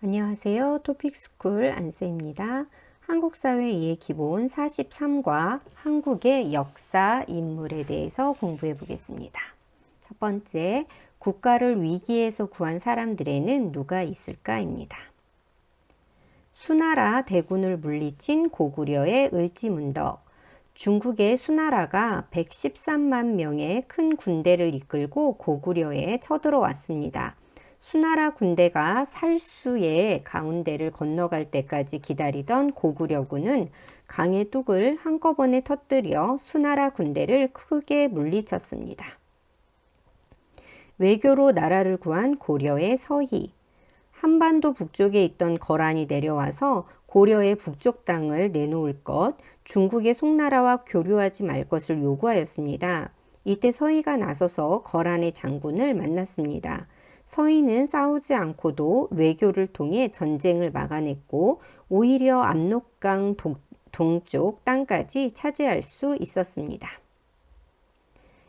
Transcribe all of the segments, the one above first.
안녕하세요. 토픽스쿨 안쌤입니다. 한국사회 이해 기본 43과 한국의 역사 인물에 대해서 공부해 보겠습니다. 첫 번째, 국가를 위기에서 구한 사람들에는 누가 있을까입니다. 수나라 대군을 물리친 고구려의 을지문덕. 중국의 수나라가 113만 명의 큰 군대를 이끌고 고구려에 쳐들어왔습니다. 수나라 군대가 살수의 가운데를 건너갈 때까지 기다리던 고구려군은 강의 뚝을 한꺼번에 터뜨려 수나라 군대를 크게 물리쳤습니다. 외교로 나라를 구한 고려의 서희. 한반도 북쪽에 있던 거란이 내려와서 고려의 북쪽 땅을 내놓을 것, 중국의 송나라와 교류하지 말 것을 요구하였습니다. 이때 서희가 나서서 거란의 장군을 만났습니다. 서희는 싸우지 않고도 외교를 통해 전쟁을 막아냈고 오히려 압록강 동쪽 땅까지 차지할 수 있었습니다.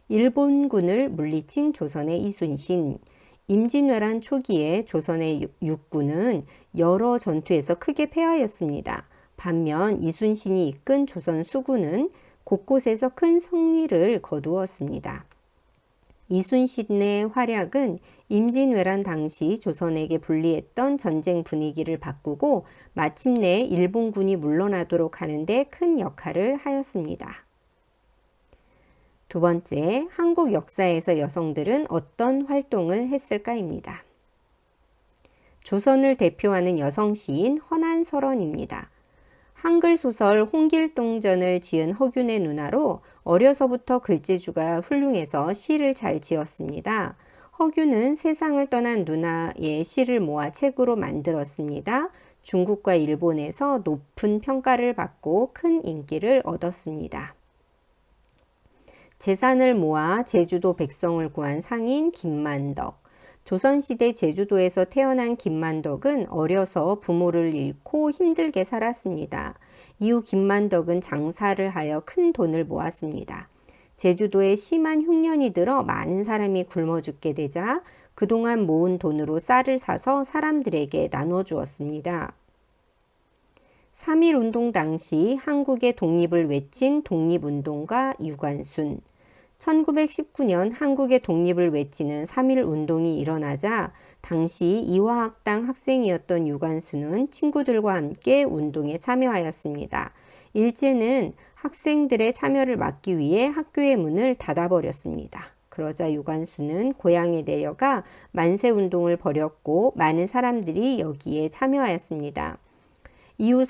일본군을 물리친 조선의 이순신. 임진왜란 초기에 조선의 육군은 여러 전투에서 크게 패하였습니다. 반면 이순신이 이끈 조선 수군은 곳곳에서 큰 승리를 거두었습니다. 이순신의 활약은 임진왜란 당시 조선에게 불리했던 전쟁 분위기를 바꾸고 마침내 일본군이 물러나도록 하는 데 큰 역할을 하였습니다. 두 번째, 한국 역사에서 여성들은 어떤 활동을 했을까입니다. 조선을 대표하는 여성 시인 허난설원입니다. 한글 소설 홍길동전을 지은 허균의 누나로 어려서부터 글재주가 훌륭해서 시를 잘 지었습니다. 허균은 세상을 떠난 누나의 시를 모아 책으로 만들었습니다. 중국과 일본에서 높은 평가를 받고 큰 인기를 얻었습니다. 재산을 모아 제주도 백성을 구한 상인 김만덕. 조선시대 제주도에서 태어난 김만덕은 어려서 부모를 잃고 힘들게 살았습니다. 이후 김만덕은 장사를 하여 큰 돈을 모았습니다. 제주도에 심한 흉년이 들어 많은 사람이 굶어 죽게 되자 그동안 모은 돈으로 쌀을 사서 사람들에게 나눠주었습니다. 3.1운동 당시 한국의 독립을 외친 독립운동가 유관순. 1919년 한국의 독립을 외치는 3.1운동이 일어나자 당시 이화학당 학생이었던 유관순은 친구들과 함께 운동에 참여하였습니다. 일제는 학생들의 참여를 막기 위해 학교의 문을 닫아버렸습니다. 그러자 유관순은 고향에 내려가 만세운동을 벌였고 많은 사람들이 여기에 참여하였습니다. 이후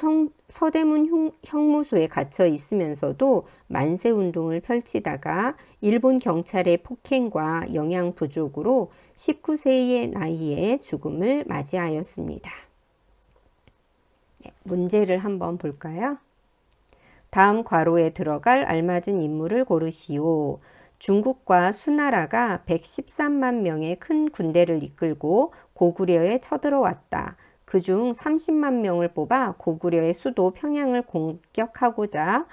서대문 형무소에 갇혀 있으면서도 만세운동을 펼치다가 일본 경찰의 폭행과 영양 부족으로 19세의 나이에 죽음을 맞이하였습니다. 문제를 한번 볼까요? 다음 괄호에 들어갈 알맞은 인물을 고르시오. 중국과 수나라가 113만 명의 큰 군대를 이끌고 고구려에 쳐들어왔다. 그중 30만 명을 뽑아 고구려의 수도 평양을 공격하고자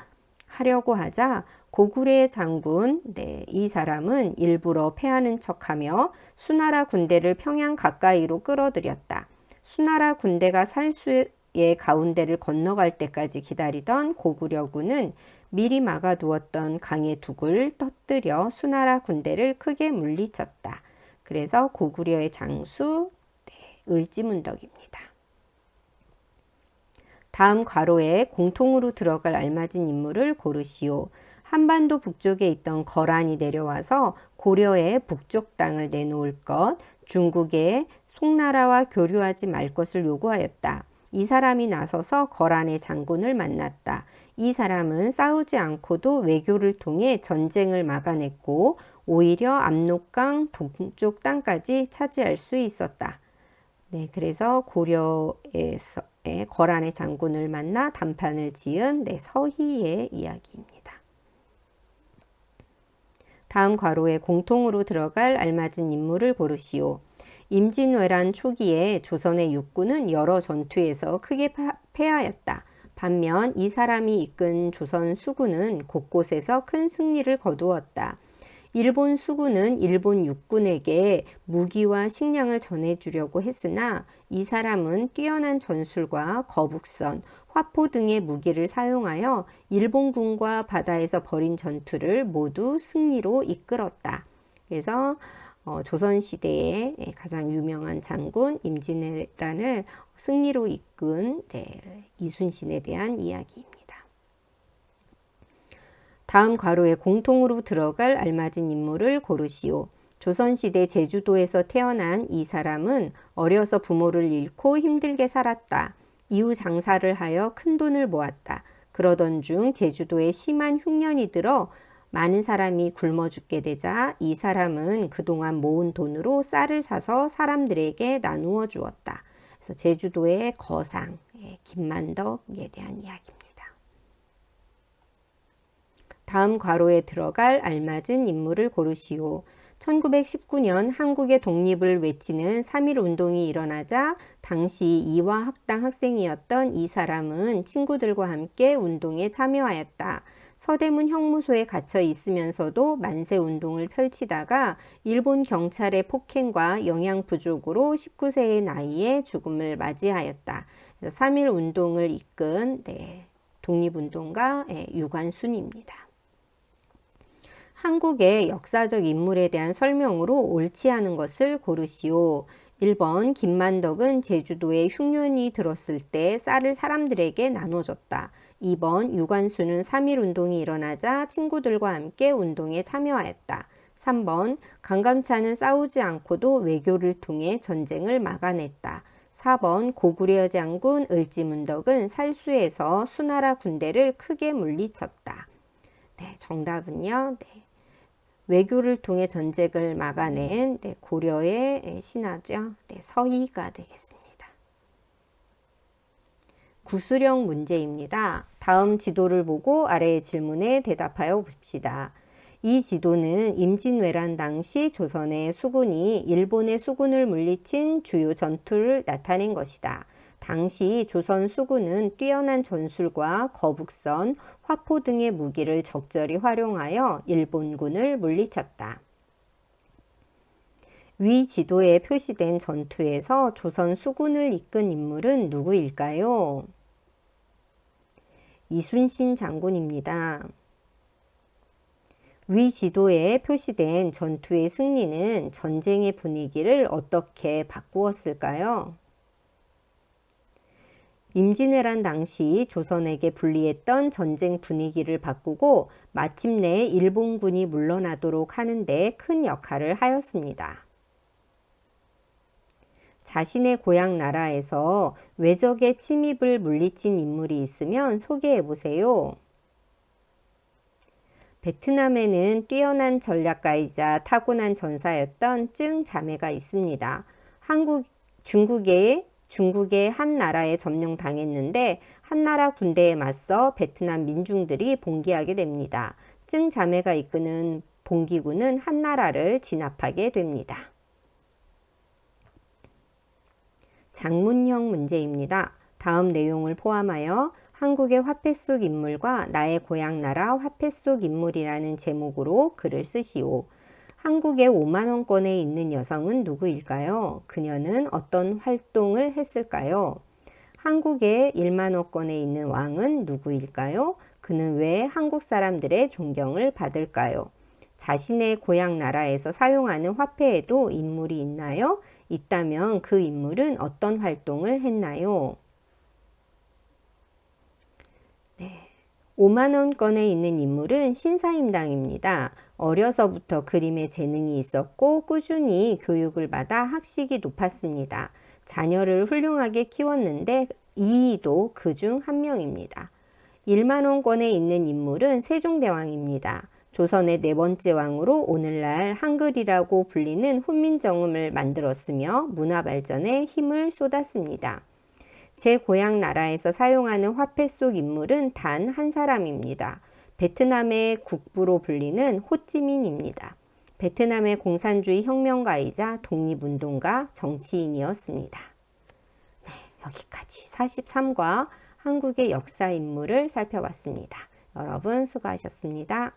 하려고 하자 고구려의 장군, 이 사람은 일부러 패하는 척하며 수나라 군대를 평양 가까이로 끌어들였다. 수나라 군대가 살수의 가운데를 건너갈 때까지 기다리던 고구려군은 미리 막아두었던 강의 둑을 터뜨려 수나라 군대를 크게 물리쳤다. 그래서 고구려의 장수 을지문덕입니다. 다음 괄호에 공통으로 들어갈 알맞은 인물을 고르시오. 한반도 북쪽에 있던 거란이 내려와서 고려의 북쪽 땅을 내놓을 것, 중국의 송나라와 교류하지 말 것을 요구하였다. 이 사람이 나서서 거란의 장군을 만났다. 이 사람은 싸우지 않고도 외교를 통해 전쟁을 막아냈고 오히려 압록강 동쪽 땅까지 차지할 수 있었다. 그래서 고려에서의 거란의 장군을 만나 단판을 지은 서희의 이야기입니다. 다음 괄호에 공통으로 들어갈 알맞은 인물을 고르시오. 임진왜란 초기에 조선의 육군은 여러 전투에서 크게 패하였다. 반면 이 사람이 이끈 조선 수군은 곳곳에서 큰 승리를 거두었다. 일본 수군은 일본 육군에게 무기와 식량을 전해주려고 했으나 이 사람은 뛰어난 전술과 거북선, 화포 등의 무기를 사용하여 일본군과 바다에서 벌인 전투를 모두 승리로 이끌었다. 그래서 조선시대의 가장 유명한 장군 임진왜란을 승리로 이끈 이순신에 대한 이야기입니다. 다음 괄호에 공통으로 들어갈 알맞은 인물을 고르시오. 조선시대 제주도에서 태어난 이 사람은 어려서 부모를 잃고 힘들게 살았다. 이후 장사를 하여 큰 돈을 모았다. 그러던 중 제주도에 심한 흉년이 들어 많은 사람이 굶어 죽게 되자 이 사람은 그동안 모은 돈으로 쌀을 사서 사람들에게 나누어 주었다. 그래서 제주도의 거상, 김만덕에 대한 이야기입니다. 다음 괄호에 들어갈 알맞은 인물을 고르시오. 1919년 한국의 독립을 외치는 3.1 운동이 일어나자 당시 이화 학당 학생이었던 이 사람은 친구들과 함께 운동에 참여하였다. 서대문 형무소에 갇혀 있으면서도 만세 운동을 펼치다가 일본 경찰의 폭행과 영양 부족으로 19세의 나이에 죽음을 맞이하였다. 3.1 운동을 이끈 독립운동가 유관순입니다. 한국의 역사적 인물에 대한 설명으로 옳지 않은 것을 고르시오. 1번 김만덕은 제주도에 흉년이 들었을 때 쌀을 사람들에게 나눠줬다. 2번 유관순은 3.1 운동이 일어나자 친구들과 함께 운동에 참여하였다. 3번 강감찬은 싸우지 않고도 외교를 통해 전쟁을 막아냈다. 4번 고구려 장군 을지문덕은 살수에서 수나라 군대를 크게 물리쳤다. 정답은요. 외교를 통해 전쟁을 막아낸 고려의 신하죠. 서희가 되겠습니다. 구술형 문제입니다. 다음 지도를 보고 아래의 질문에 대답하여 봅시다. 이 지도는 임진왜란 당시 조선의 수군이 일본의 수군을 물리친 주요 전투를 나타낸 것이다. 당시 조선 수군은 뛰어난 전술과 거북선, 화포 등의 무기를 적절히 활용하여 일본군을 물리쳤다. 위 지도에 표시된 전투에서 조선 수군을 이끈 인물은 누구일까요? 이순신 장군입니다. 위 지도에 표시된 전투의 승리는 전쟁의 분위기를 어떻게 바꾸었을까요? 임진왜란 당시 조선에게 불리했던 전쟁 분위기를 바꾸고 마침내 일본군이 물러나도록 하는 데 큰 역할을 하였습니다. 자신의 고향 나라에서 외적의 침입을 물리친 인물이 있으면 소개해 보세요. 베트남에는 뛰어난 전략가이자 타고난 전사였던 증 자매가 있습니다. 중국의 한 나라에 점령당했는데 한 나라 군대에 맞서 베트남 민중들이 봉기하게 됩니다. 증 자매가 이끄는 봉기군은 한 나라를 진압하게 됩니다. 장문형 문제입니다. 다음 내용을 포함하여 한국의 화폐 속 인물과 나의 고향 나라 화폐 속 인물이라는 제목으로 글을 쓰시오. 한국의 5만원권에 있는 여성은 누구일까요? 그녀는 어떤 활동을 했을까요? 한국의 1만원권에 있는 왕은 누구일까요? 그는 왜 한국 사람들의 존경을 받을까요? 자신의 고향 나라에서 사용하는 화폐에도 인물이 있나요? 있다면 그 인물은 어떤 활동을 했나요? 5만원권에 있는 인물은 신사임당입니다. 어려서부터 그림에 재능이 있었고 꾸준히 교육을 받아 학식이 높았습니다. 자녀를 훌륭하게 키웠는데 이이도 그중 한 명입니다. 1만원권에 있는 인물은 세종대왕입니다. 조선의 네 번째 왕으로 오늘날 한글이라고 불리는 훈민정음을 만들었으며 문화 발전에 힘을 쏟았습니다. 제 고향 나라에서 사용하는 화폐 속 인물은 단 한 사람입니다. 베트남의 국부로 불리는 호찌민입니다. 베트남의 공산주의 혁명가이자 독립운동가 정치인이었습니다. 여기까지 43과 한국의 역사 인물을 살펴봤습니다. 여러분 수고하셨습니다.